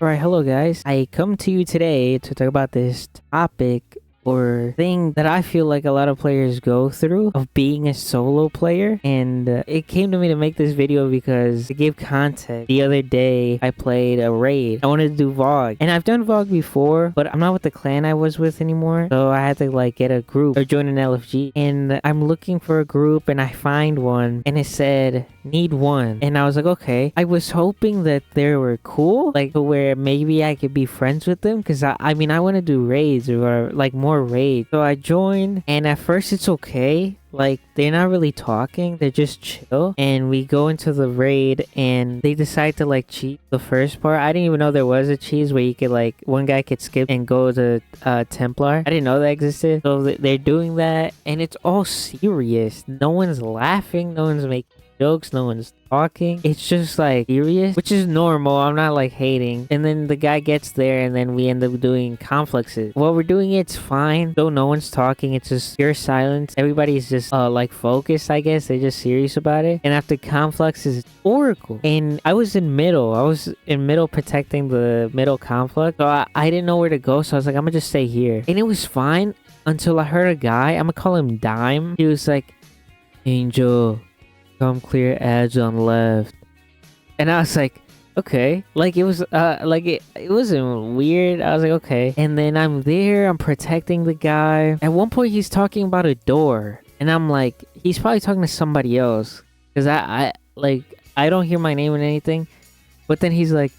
Alright, hello guys. I come to you today to talk about this topic or thing that I feel like a lot of players go through of being a solo player. And it came to me to make this video because to give context, the other day I played a raid. I wanted to do VOG. And I've done VOG before, but I'm not with the clan I was with anymore. So I had to like get a group or join an LFG. And I'm looking for a group and I find one and it said need one. And I was like, okay. I was hoping that they were cool, like where maybe I could be friends with them, because I mean I want to do raids or like more raids. So I joined, and at first it's okay, like they're not really talking, they're just chill. And we go into the raid and they decide to like cheat the first part. I didn't even know there was a cheese where you could like one guy could skip and go to Templar. I didn't know that existed. So they're doing that and it's all serious. No one's laughing, no one's making jokes, no one's talking. It's just like serious, which is normal. I'm not like hating. And then the guy gets there and then we end up doing conflicts. While we're doing it's fine, though no one's talking, it's just pure silence. Everybody's just like focused, I guess. They're just serious about it. And after conflicts is Oracle, and I was in middle protecting the middle conflict, so I didn't know where to go. So I was like, I'm gonna just stay here, and it was fine until I heard a guy, I'm gonna call him Dime. He was like, Angel, come clear ads on left. And I was like, okay. Like it was like it wasn't weird. I was like, okay. And then I'm there, I'm protecting the guy. At one point he's talking about a door, and I'm like, he's probably talking to somebody else, because I don't hear my name and anything. But then he's like,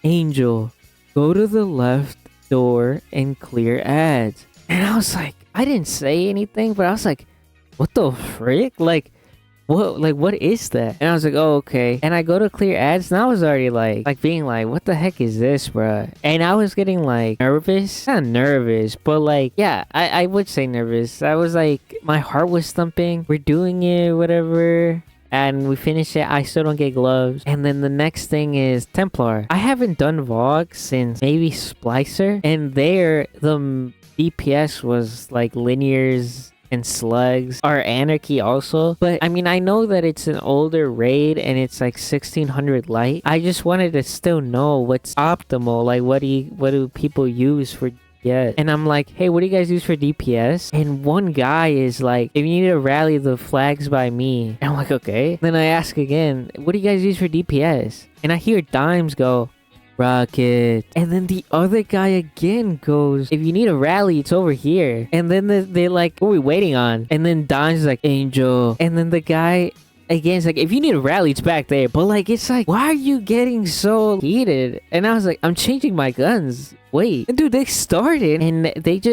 Angel, go to the left door and clear ads. And I was like, I didn't say anything, but I was like, what the frick? Like what is that? And I was like, oh, okay. And I go to clear ads, and I was already like being like, what the heck is this, bruh? And I was getting like nervous. Not nervous, but like, yeah, I would say nervous. I was like, my heart was thumping. We're doing it, whatever. And we finish it. I still don't get gloves. And then the next thing is Templar. I haven't done VOG since maybe Splicer. And there, the DPS was like linears and slugs, or anarchy also. But I mean, I know that it's an older raid and it's like 1600 light. I just wanted to still know what's optimal, like what do people use for DPS. And I'm like, hey, what do you guys use for DPS? And one guy is like, if you need to rally the flags by me. And I'm like, okay. Then I ask again, what do you guys use for DPS? And I hear Dimes go, Rocket. And then the other guy again goes, if you need a rally, it's over here. And then they're like, what are we waiting on? And then Don's like, Angel. And then the guy again is like, if you need a rally, it's back there. But like, it's like, why are you getting so heated? And I was like, I'm changing my guns. Wait, and dude, they started and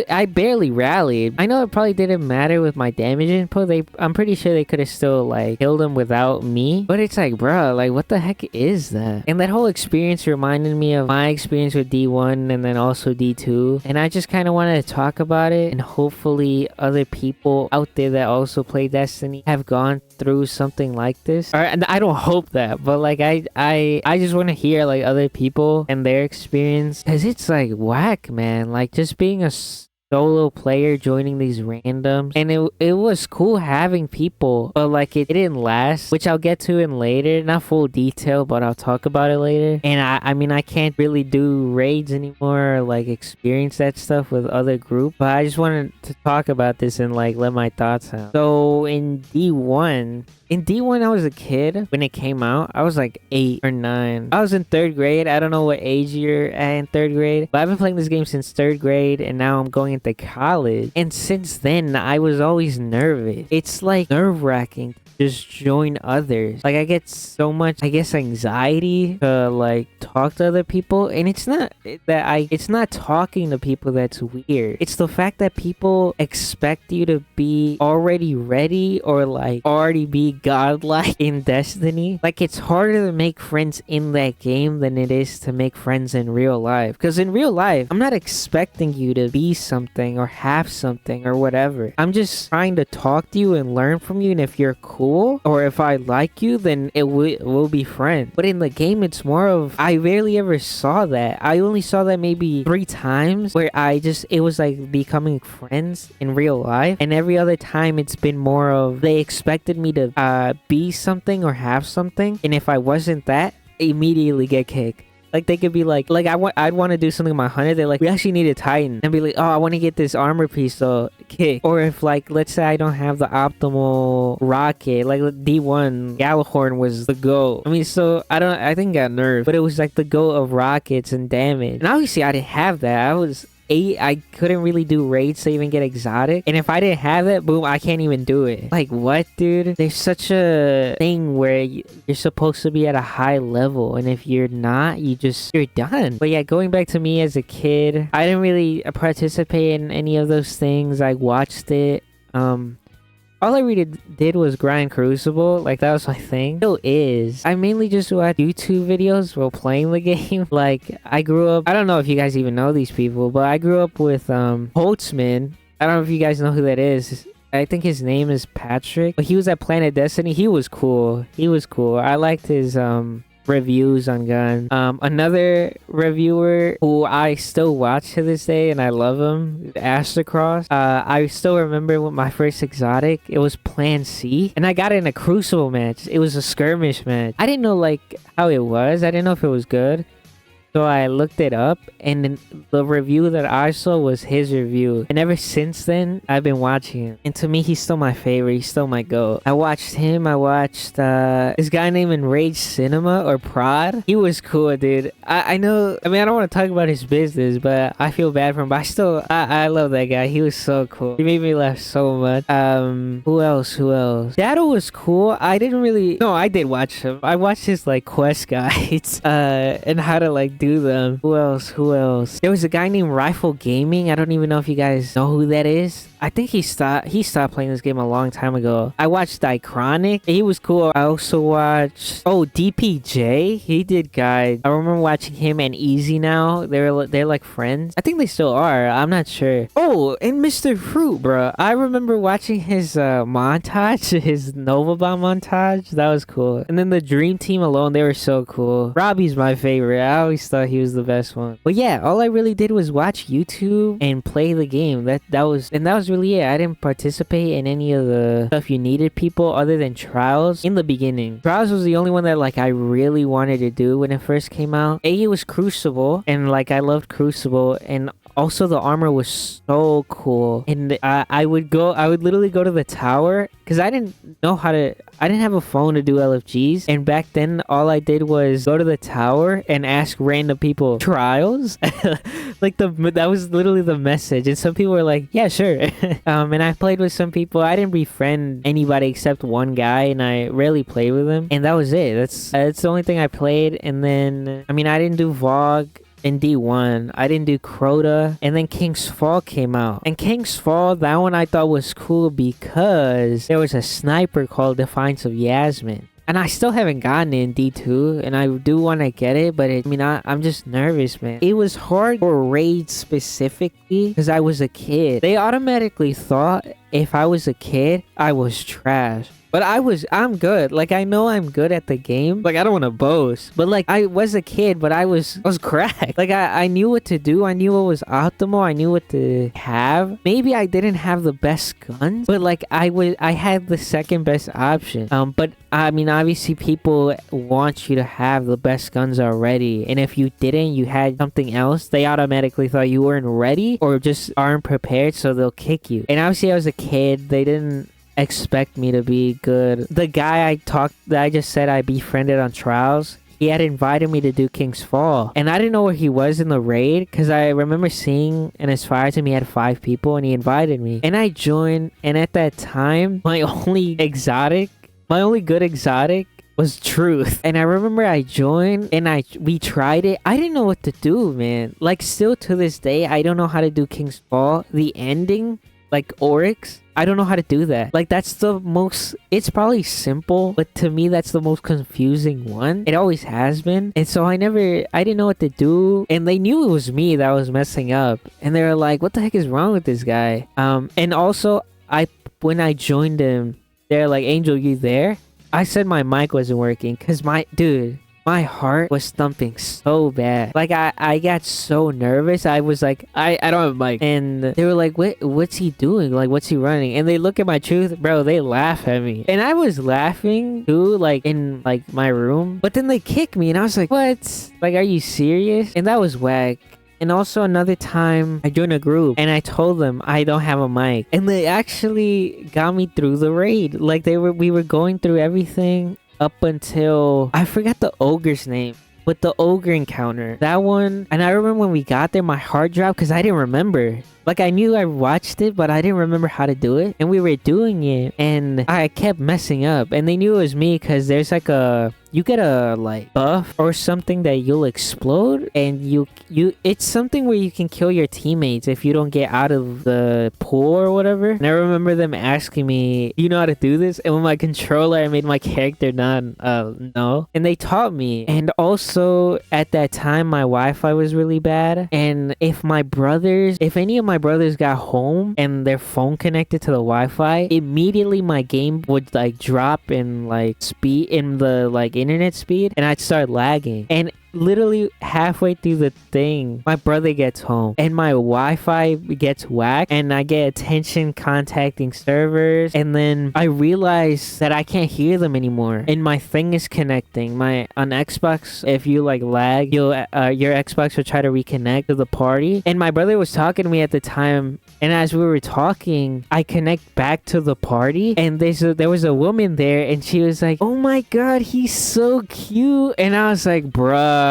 I barely rallied. I know it probably didn't matter with my damage input. I'm pretty sure they could have still like killed them without me. But it's like, bruh, like what the heck is that? And that whole experience reminded me of my experience with D1 and then also D2. And I just kind of wanted to talk about it, and hopefully other people out there that also play Destiny have gone through something like this. Or, and I don't hope that, but like I just want to hear like other people and their experience, because it's like whack, man. Like just being a solo player joining these randoms, and it was cool having people, but like it didn't last, which I'll get to in later, not full detail, but I'll talk about it later. And I mean I can't really do raids anymore, or like experience that stuff with other group, but I just wanted to talk about this and like let my thoughts out. So in D1 I was a kid when it came out. I was like 8 or 9. I was in 3rd grade. I don't know what age you're at in 3rd grade, but I've been playing this game since 3rd grade, and now I'm going into college. And since then, I was always nervous. It's like nerve-wracking to just join others. Like I get so much, I guess, anxiety to like talk to other people. And it's not talking to people that's weird. It's the fact that people expect you to be already ready or like already be godlike in Destiny. Like it's harder to make friends in that game than it is to make friends in real life. Because in real life, I'm not expecting you to be something or have something or whatever. I'm just trying to talk to you and learn from you, and if you're cool or if I like you, then we'll be friends. But in the game, it's more of, I rarely ever saw that. I only saw that maybe 3 times where it was like becoming friends in real life, and every other time it's been more of they expected me to be something or have something, and if I wasn't that, immediately get kicked. Like they could be like I'd want to do something with my hunter. They're like, we actually need a Titan, and be like, oh, I want to get this armor piece to kick. Or if like, let's say I don't have the optimal rocket, like D1 Galahorn was the GOAT. I mean, so I think it got nerfed, but it was like the GOAT of rockets and damage. And obviously I didn't have that. I was 8. I couldn't really do raids to even get exotic, and if I didn't have it, boom, I can't even do it. Like, what, dude? There's such a thing where you're supposed to be at a high level, and if you're not, you're done. But yeah, going back to me as a kid, I didn't really participate in any of those things. I watched it. All I really did was grind Crucible. Like, that was my thing. Still is. I mainly just watch YouTube videos while playing the game. Like, I grew up... I don't know if you guys even know these people, but I grew up with Holtzman. I don't know if you guys know who that is. I think his name is Patrick. But he was at Planet Destiny. He was cool. I liked his... reviews on guns. Another reviewer who I still watch to this day and I love him, Astrocross. I still remember with my first exotic, it was Plan C, and I got it in a Crucible match. It was a skirmish match. I didn't know like how it was. I didn't know if it was good. So I looked it up, and the review that I saw was his review. And ever since then, I've been watching him. And to me, he's still my favorite. He's still my GOAT. I watched him. I watched this guy named Enraged Cinema or Prod. He was cool, dude. I know. I mean, I don't want to talk about his business, but I feel bad for him. But I love that guy. He was so cool. He made me laugh so much. Who else? Shadow was cool. I did watch him. I watched his like quest guides and how to like do them. Who else? There was a guy named Rifle Gaming. I don't even know if you guys know who that is. I think he stopped playing this game a long time ago. I watched Dichronic. He was cool. I also watched DPJ. He did guide. I remember watching him and Easy Now. They're like friends. I think they still are. I'm not sure. Oh, and Mr. Fruit, bro. I remember watching his montage, his Nova Bomb montage. That was cool. And then the Dream Team alone, they were so cool. Robbie's my favorite. I always thought he was the best one. But yeah, all I really did was watch YouTube and play the game. That was really it. I didn't participate in any of the stuff you needed people other than Trials in the beginning. Trials was the only one that like I really wanted to do when it first came out. It was Crucible, and like I loved Crucible, and also the armor was so cool. And I would literally go to the tower because I didn't have a phone to do LFGs, and back then all I did was go to the tower and ask random people Trials. Like that was literally the message, and some people were like, yeah, sure. And I played with some people. I didn't befriend anybody except one guy, and I rarely played with him, and that was it. That's the only thing I played. And then I mean, I didn't do Vogue in D1. I didn't do Crota, and then King's Fall came out. And King's Fall, that one I thought was cool because there was a sniper called Defiance of Yasmin. And I still haven't gotten it in D2, and I do want to get it, but I'm just nervous, man. It was hard for raids specifically because I was a kid. They automatically thought if I was a kid, I was trash. But I'm good. Like, I know I'm good at the game. Like, I don't want to boast. But, like, I was a kid, but I was cracked. Like, I knew what to do. I knew what was optimal. I knew what to have. Maybe I didn't have the best guns, but, like, I had the second best option. But, I mean, obviously, people want you to have the best guns already. And if you didn't, you had something else, they automatically thought you weren't ready or just aren't prepared, so they'll kick you. And obviously, I was a kid. They didn't expect me to be good. The guy I just said I befriended on Trials, he had invited me to do King's Fall, and I didn't know where he was in the raid because I remember seeing in his fire team he had 5 people, and he invited me, and I joined. And at that time, my only good exotic was Truth. And I remember I joined and we tried it. I didn't know what to do, man. Like, still to this day, I don't know how to do King's Fall. The ending, like Oryx, I don't know how to do that. Like, that's the most... It's probably simple, but to me, that's the most confusing one. It always has been. And so I didn't know what to do. And they knew it was me that was messing up. And they were like, what the heck is wrong with this guy? And also, when I joined him, they're like, Angel, you there? I said my mic wasn't working because dude, my heart was thumping so bad. Like I got so nervous. I was like, I don't have a mic. And they were like, what's he doing? Like, what's he running? And they look at my truth, bro, they laugh at me. And I was laughing too, like in like my room. But then they kick me and I was like, what? Like, are you serious? And that was whack. And also another time I joined a group and I told them I don't have a mic. And they actually got me through the raid. Like we were going through everything up until I forgot the ogre's name. But the ogre encounter, that one, and I remember when we got there, my heart dropped because I didn't remember. Like, I knew I watched it, but I didn't remember how to do it. And we were doing it, and I kept messing up. And they knew it was me because there's like you get a like buff or something that you'll explode, and it's something where you can kill your teammates if you don't get out of the pool or whatever. And I remember them asking me, do you know how to do this? And with my controller, I made my character no. And they taught me. And also at that time, my Wi-Fi was really bad. And if any of my brothers got home and their phone connected to the Wi-Fi, immediately my game would like drop in like speed in the like internet speed, and I'd start lagging. And literally halfway through the thing, my brother gets home and my Wi-Fi gets whacked, and I get attention contacting servers, and then I realize that I can't hear them anymore, and my thing is connecting. On Xbox, if you like lag, your Xbox will try to reconnect to the party. And my brother was talking to me at the time, and as we were talking, I connect back to the party, and there was a woman there, and she was like, oh my god, he's so cute. And I was like, bruh,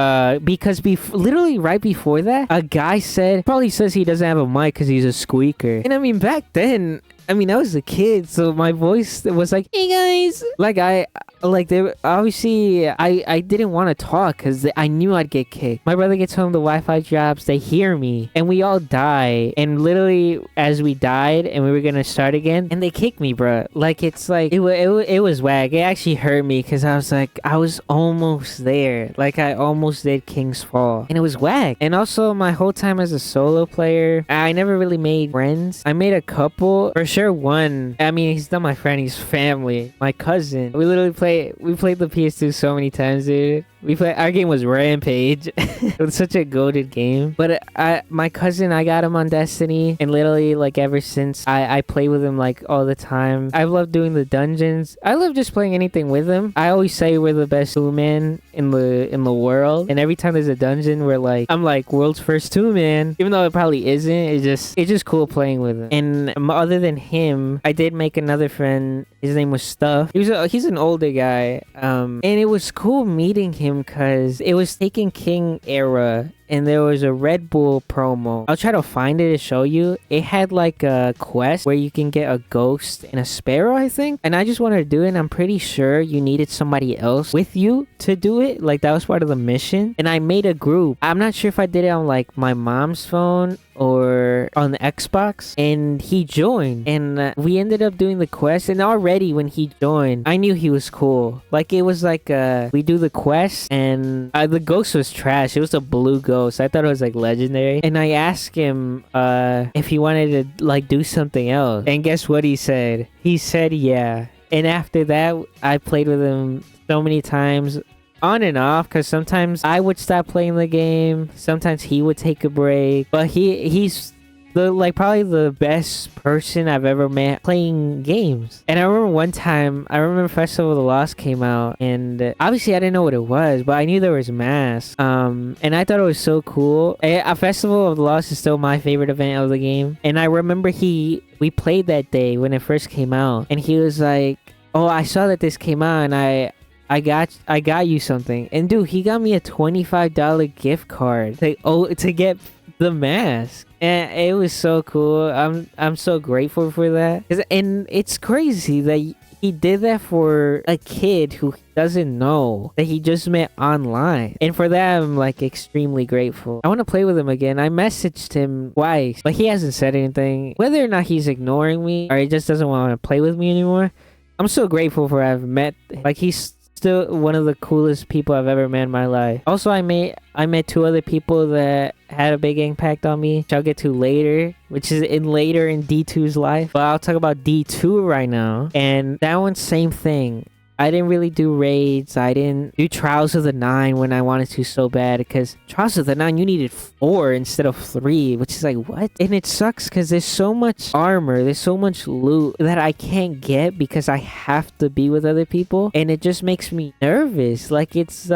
because literally right before that, a guy probably says he doesn't have a mic because he's a squeaker. And I mean, back then, I was a kid, so my voice was like, hey guys, like I didn't want to talk because I knew I'd get kicked. My brother gets home, the Wi-Fi drops, they hear me, and we all die. And literally as we died and we were gonna start again, and they kicked me, bro. Like, it's like it was whack. It actually hurt me because I was almost there. Like, I almost did King's Fall, and it was whack. And also my whole time as a solo player, I never really made friends. I made a couple, for sure. One, he's not my friend, he's family, my cousin. We played the PS2 so many times, dude. Our game was Rampage. It was such a goated game. But my cousin, I got him on Destiny, and literally like ever since I play with him like all the time. I love doing the dungeons. I love just playing anything with him. I always say we're the best two-man in the world, and every time there's a dungeon, I'm like world's first two-man, even though it probably isn't. It's just cool playing with him. And other than him, I did make another friend. His name was Stuff. He's an older guy, and it was cool meeting him because it was Taken King era, and there was a Red Bull promo. I'll try to find it to show you. It had like a quest where you can get a ghost and a sparrow, I think. And I just wanted to do it, and I'm pretty sure you needed somebody else with you to do it. Like, that was part of the mission. And I made a group. I'm not sure if I did it on like my mom's phone or on the Xbox, and he joined, and we ended up doing the quest. And already when he joined, I knew he was cool. Like, it was like we do the quest, and the ghost was trash. It was a blue ghost. I thought it was like legendary, and I asked him if he wanted to like do something else, and guess what he said? He said yeah. And after that, I played with him so many times, on and off, because sometimes I would stop playing the game, sometimes he would take a break. But he's probably the best person I've ever met playing games. And I remember one time, Festival of the Lost came out, and obviously I didn't know what it was, but I knew there was masks. And I thought it was so cool. A Festival of the Lost is still my favorite event of the game. And I remember we played that day when it first came out, and he was like, oh, I saw that this came out, and I got you something. And dude, he got me a $25 gift card to get the mask. And it was so cool. I'm so grateful for that. And it's crazy that he did that for a kid who doesn't know, that he just met online. And for that, I'm like extremely grateful. I want to play with him again. I messaged him twice, but he hasn't said anything. Whether or not he's ignoring me or he just doesn't want to play with me anymore, I'm so grateful for having met. Like, he's still one of the coolest people I've ever met in my life. Also, I met two other people that had a big impact on me, which I'll get to later, which is later in D2's life. But I'll talk about D2 right now. And that one, same thing. I didn't really do raids. I didn't do Trials of the 9 when I wanted to so bad, because Trials of the 9 you needed 4 instead of 3, which is like, what? And it sucks because there's so much armor, there's so much loot that I can't get because I have to be with other people, and it just makes me nervous. Like it's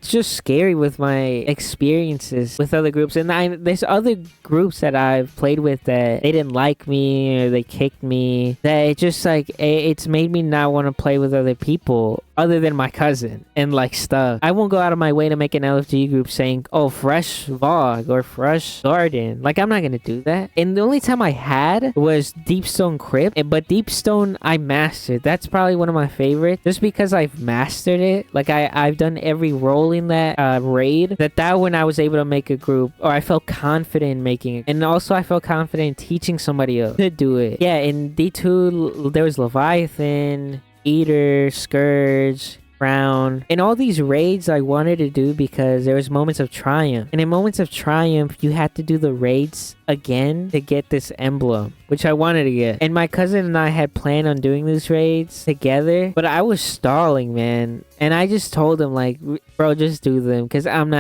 just scary with my experiences with other groups. And there's other groups that I've played with that they didn't like me or they kicked me, that it just like it's made me not want to play with other people other than my cousin and like stuff. I won't go out of my way to make an LFG group saying, oh, fresh Vog or fresh Garden. Like, I'm not gonna do that. And the only time I had was Deepstone Crypt, but Deepstone I mastered. That's probably one of my favorites, just because I've mastered it. Like I've done every role in that raid, that when I was able to make a group, or I felt confident in making it. And also I felt confident in teaching somebody else to do it. Yeah, in D2 there was Leviathan, Eater, Scourge, Crown, and all these raids I wanted to do because there was moments of triumph. And in moments of triumph, you had to do the raids again to get this emblem, which I wanted to get. And my cousin and I had planned on doing these raids together, but I was stalling, man. And I just told him, like, bro, just do them, because I'm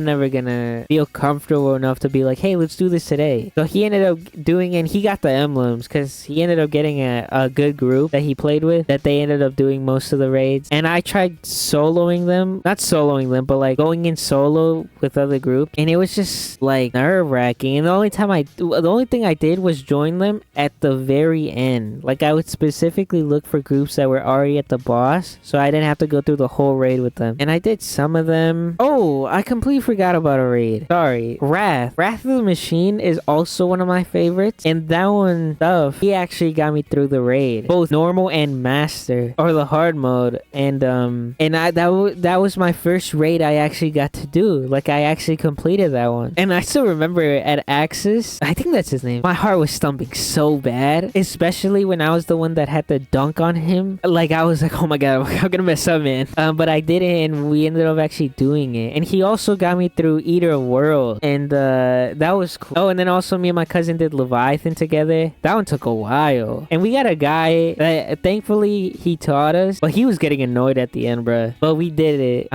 never gonna feel comfortable enough to be like, hey, let's do this today. So he ended up doing it, and he got the emblems because he ended up getting a good group that he played with, that they ended up doing most of the raids. And I tried soloing them, not soloing them, but like going in solo with other group, and it was just like nerve-wracking. And the only thing I did was join them at the very end. Like, I would specifically look for groups that were already at the boss, so I didn't have to go through the whole raid with them. And I did some of them. Oh, I completely forgot about a raid. Sorry. Wrath of the Machine is also one of my favorites, and that one stuff, he actually got me through the raid, both normal and master, or the hard mode. And that was my first raid I actually got to do. Like, I actually completed that one. And I still remember at Axis, I think that's his name, my heart was thumping so bad, especially when I was the one that had to dunk on him. Like, I was like, oh my god, I'm gonna mess up, man. But I did it, and we ended up actually doing it. And he also got me through Eater World, and that was cool. Oh, and then also me and my cousin did Leviathan together. That one took a while. And we got a guy that thankfully he taught us, but he was getting annoyed at the end, bruh. But we did it,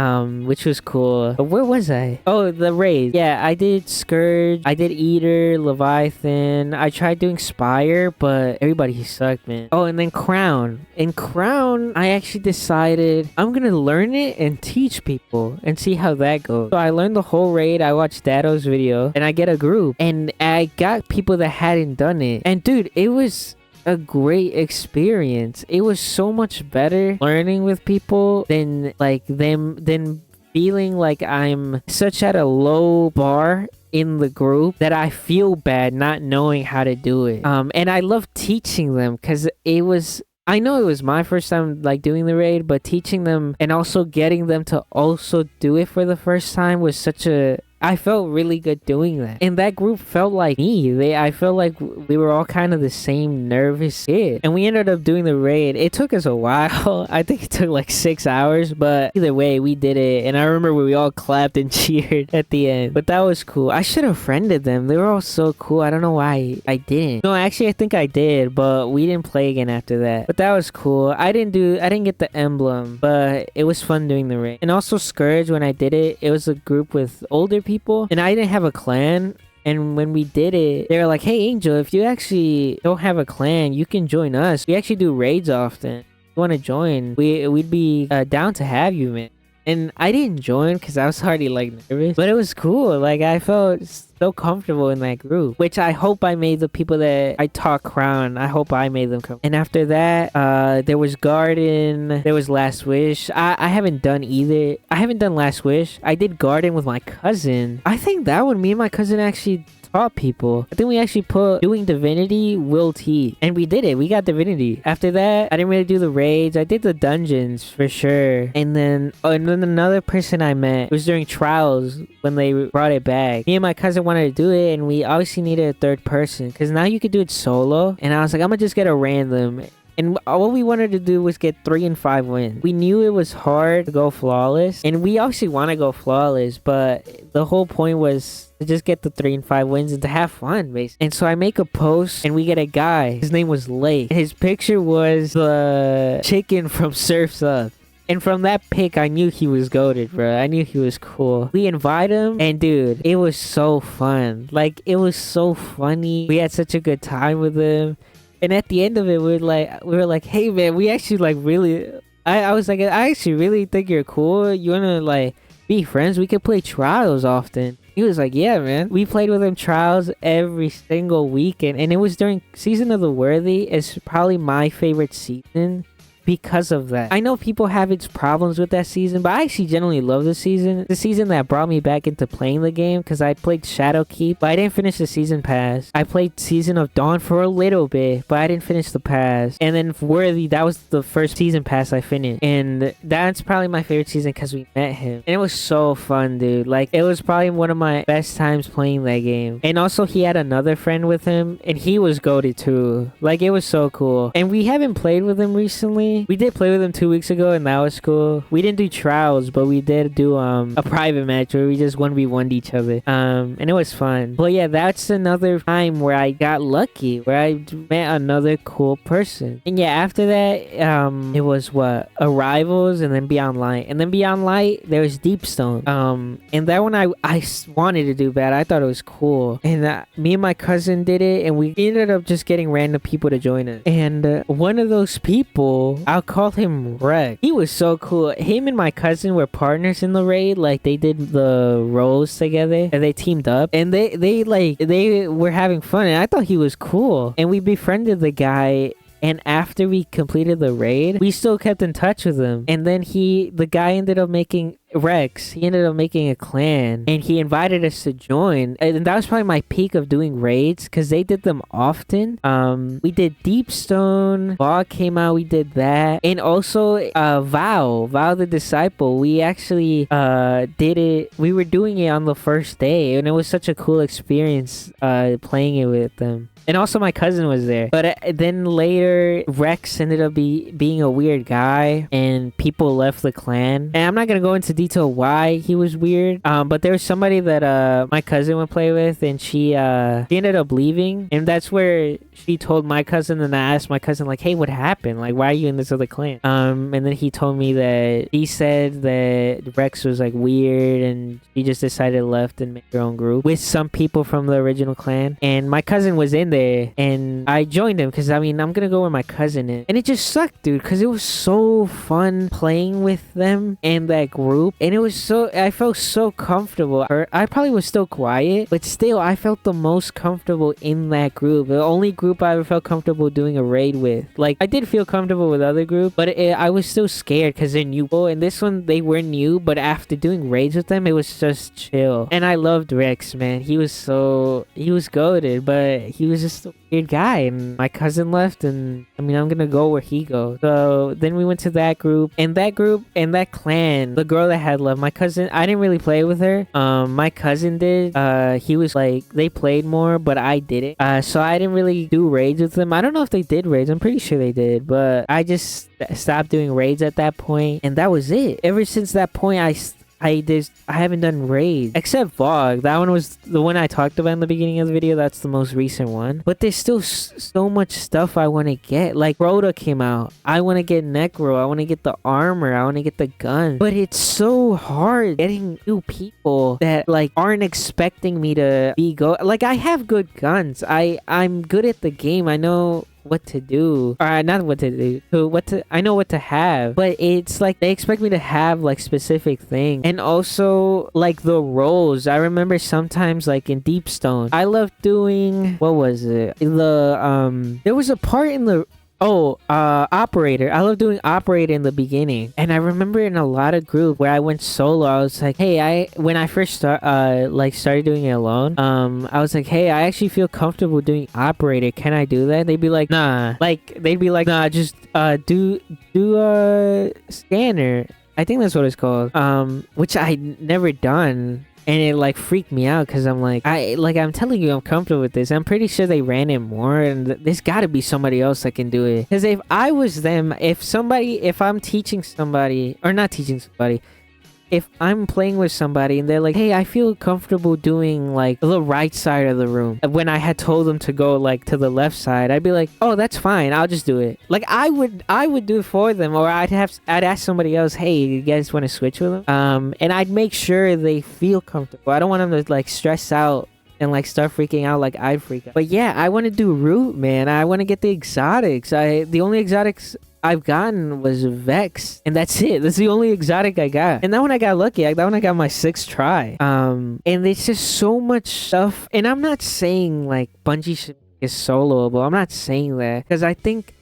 which was cool. But where was I? Oh, the raid. Yeah, I did Scourge, I did Eater, Leviathan. I tried doing Spire, but everybody sucked, man. Oh, and then Crown. In Crown, I actually decided I'm gonna learn it and teach people and see how that goes. So I learned the whole raid. I watched Dado's video, and I get a group, and I got people that hadn't done it. And dude, it was a great experience. It was so much better learning with people than feeling like I'm such at a low bar in the group that I feel bad not knowing how to do it. And I love teaching them, because I know it was my first time like doing the raid, but teaching them and also getting them to also do it for the first time was I felt really good doing that. And that group felt like me. I felt like we were all kind of the same nervous kid. And we ended up doing the raid. It took us a while. I think it took like 6 hours, but either way, we did it. And I remember we all clapped and cheered at the end. But that was cool. I should have friended them. They were all so cool. I don't know why I didn't. No, actually, I think I did, but we didn't play again after that. But that was cool. I didn't get the emblem, but it was fun doing the raid. And also Scourge, when I did it, it was a group with older people, and I didn't have a clan. And when we did it, they were like, hey Angel, if you actually don't have a clan, you can join us. We actually do raids often. If you want to join, we'd be down to have you, man. And I didn't join because I was already like nervous, but it was cool. Like, I felt so comfortable in that group, which I hope I made the people that I taught Crown, I hope I made them come. And after that, there was Garden, there was Last Wish. I haven't done either. I haven't done Last Wish. I did Garden with my cousin. I think that one, me and my cousin actually taught people. I think we actually put doing Divinity Will T, and we did it. We got Divinity. After that, I didn't really do the raids. I did the dungeons for sure. And then another person I met, it was during Trials when they brought it back. Me and my cousin wanted to do it, and we obviously needed a third person, because now you could do it solo. And I was like, I'm gonna just get a random. And what we wanted to do was get 3 and 5 wins. We knew it was hard to go flawless, and we obviously want to go flawless, but the whole point was to just get the 3 and 5 wins and to have fun, basically. And so I make a post, and we get a guy. His name was Lake. His picture was the chicken from Surf's Up. And from that pick, I knew he was goated, bro. I knew he was cool. We invite him, and dude, it was so fun. Like, it was so funny. We had such a good time with him. And at the end of it, we were like, hey man, we actually like really. I was like, I actually really think you're cool. You wanna like be friends? We could play trials often. He was like, yeah, man. We played with him trials every single weekend, and it was during Season of the Worthy. It's probably my favorite season because of that. I know people have its problems with that season, but I actually generally love the season. The season that brought me back into playing the game, because I played Shadowkeep, but I didn't finish the season pass. I played Season of Dawn for a little bit, but I didn't finish the pass. And then Worthy, that was the first season pass I finished. And that's probably my favorite season because we met him. And it was so fun, dude. Like, it was probably one of my best times playing that game. And also, he had another friend with him, and he was goated too. Like, it was so cool. And we haven't played with him recently. We did play with him 2 weeks ago, and that was cool. We didn't do trials, but we did do a private match where we just 1v1'd each other. And it was fun. But yeah, that's another time where I got lucky, where I met another cool person. And yeah, after that, it was what? Arrivals, and then Beyond Light. And then Beyond Light, there was Deepstone. And that one I wanted to do bad. I thought it was cool. And me and my cousin did it, and we ended up just getting random people to join us. And one of those people, I'll call him Rex. He was so cool. Him and my cousin were partners in the raid. Like, they did the roles together, and they teamed up, and they were having fun, and I thought he was cool. And we befriended the guy. And after we completed the raid, we still kept in touch with him. And then the guy ended up making Rex. He ended up making a clan, and he invited us to join. And that was probably my peak of doing raids, because they did them often. We did Deepstone. Fog came out. We did that. And also Vow the Disciple. We actually did it. We were doing it on the first day, and it was such a cool experience playing it with them. And also my cousin was there. But then later, Rex ended up being a weird guy, and people left the clan. And I'm not going to go into detail why he was weird. But there was somebody that my cousin would play with, and she ended up leaving. And that's where she told my cousin, and I asked my cousin, like, hey, what happened? Like, why are you in this other clan? And then he told me that he said that Rex was like weird, and she just decided left and made her own group with some people from the original clan. And my cousin was in there, and I joined him because, I mean, I'm gonna go where my cousin is. And it just sucked, dude, because it was so fun playing with them and that group. And it was I felt so comfortable. I probably was still quiet, but still, I felt the most comfortable in that group. The only group I ever felt comfortable doing a raid with. Like, I did feel comfortable with other groups, but I was still scared because they're new. And this one, they were new, but after doing raids with them, it was just chill. And I loved Rex, man. He was goated, but he was just a weird guy. And my cousin left, and I mean, I'm gonna go where he goes. So then we went to that group and that clan. The girl that had left, my cousin, I didn't really play with her. My cousin did. He was like, they played more, but I didn't. So I didn't really do raids with them. I don't know if they did raids. I'm pretty sure they did, but I just stopped doing raids at that point, and that was it. Ever since that point, I haven't done raids except Vlog. That one was the one I talked about in the beginning of the video. That's the most recent one. But there's still so much stuff I want to get. Like, Rhoda came out. I want to get Necro. I want to get the armor. I want to get the gun. But it's so hard getting new people that like aren't expecting me to be like, I have good guns. I'm good at the game. I know what to do, or not what to do, I know what to have, but it's like they expect me to have like specific things. And also like the roles, I remember sometimes like in Deepstone, I loved doing, what was it, there was a part in the operator. I love doing operator in the beginning. And I remember in a lot of group where I went solo, I was like, hey, when I first started doing it alone, I was like, hey, I actually feel comfortable doing operator. Can I do that? They'd be like, nah. Nah, just do scanner. I think that's what it's called. Which I never done. And it like freaked me out because I'm like, I'm telling you, I'm comfortable with this. I'm pretty sure they ran it more, and there's got to be somebody else that can do it. Because if I was them, if I'm teaching somebody, or not teaching somebody, if I'm playing with somebody and they're like, hey, I feel comfortable doing like the right side of the room, when I had told them to go like to the left side, I'd be like, oh, that's fine, I'll just do it. Like I would do it for them, or I'd ask somebody else, hey, you guys want to switch with them? And I'd make sure they feel comfortable. I don't want them to like stress out and like start freaking out like I'd freak out. But yeah, I want to do root, man. I want to get the exotics. The only exotics I've gotten was Vex, and that's it. That's the only exotic I got. And that one I got lucky. That one I got my 6th try. And it's just so much stuff. And I'm not saying like Bungie should is soloable. I'm not saying that, because I think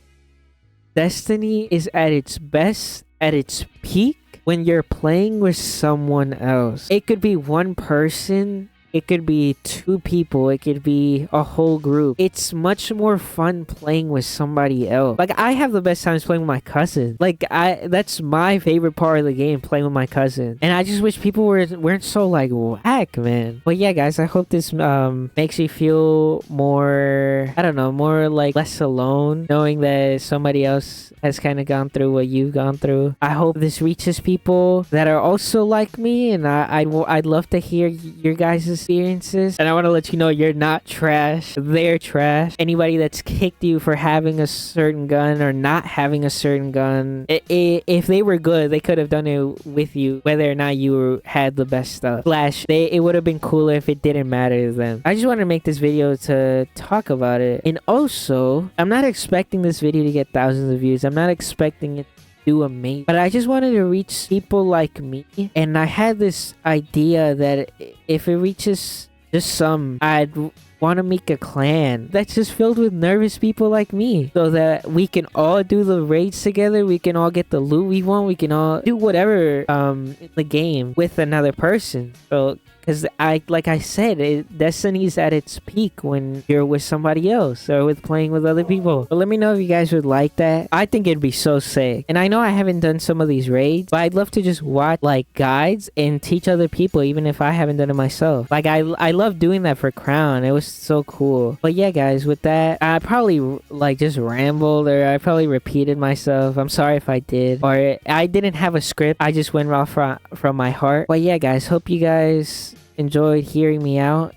Destiny is at its best, at its peak, when you're playing with someone else. It could be one person, it could be 2 people, it could be a whole group. It's much more fun playing with somebody else. Like, I have the best times playing with my cousin. Like, that's my favorite part of the game, playing with my cousin. And I just wish people weren't so, like, whack, man. But yeah, guys, I hope this makes you feel more, I don't know, more, like, less alone, knowing that somebody else has kind of gone through what you've gone through. I hope this reaches people that are also like me, and I'd love to hear your guys' experiences. And I want to let you know you're not trash, they're trash. Anybody that's kicked you for having a certain gun or not having a certain gun, if they were good, they could have done it with you, whether or not you had the best stuff. It would have been cooler if it didn't matter to them. I just want to make this video to talk about it. And also, I'm not expecting this video to get thousands of views. I'm not expecting it to do amazing, but I just wanted to reach people like me. And I had this idea that if it reaches just some, I'd want to make a clan that's just filled with nervous people like me, so that we can all do the raids together, we can all get the loot we want, we can all do whatever in the game with another person. So because like I said, Destiny's at its peak when you're with somebody else or with playing with other people. But let me know if you guys would like that. I think it'd be so sick. And I know I haven't done some of these raids, but I'd love to just watch like guides and teach other people, even if I haven't done it myself. Like I love doing that for Crown. It was so cool. But yeah, guys, with that, I probably like just rambled, or I probably repeated myself. I'm sorry if I did, or I didn't have a script. I just went raw from my heart. But yeah, guys, hope you guys enjoyed hearing me out,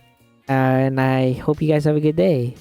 and I hope you guys have a good day.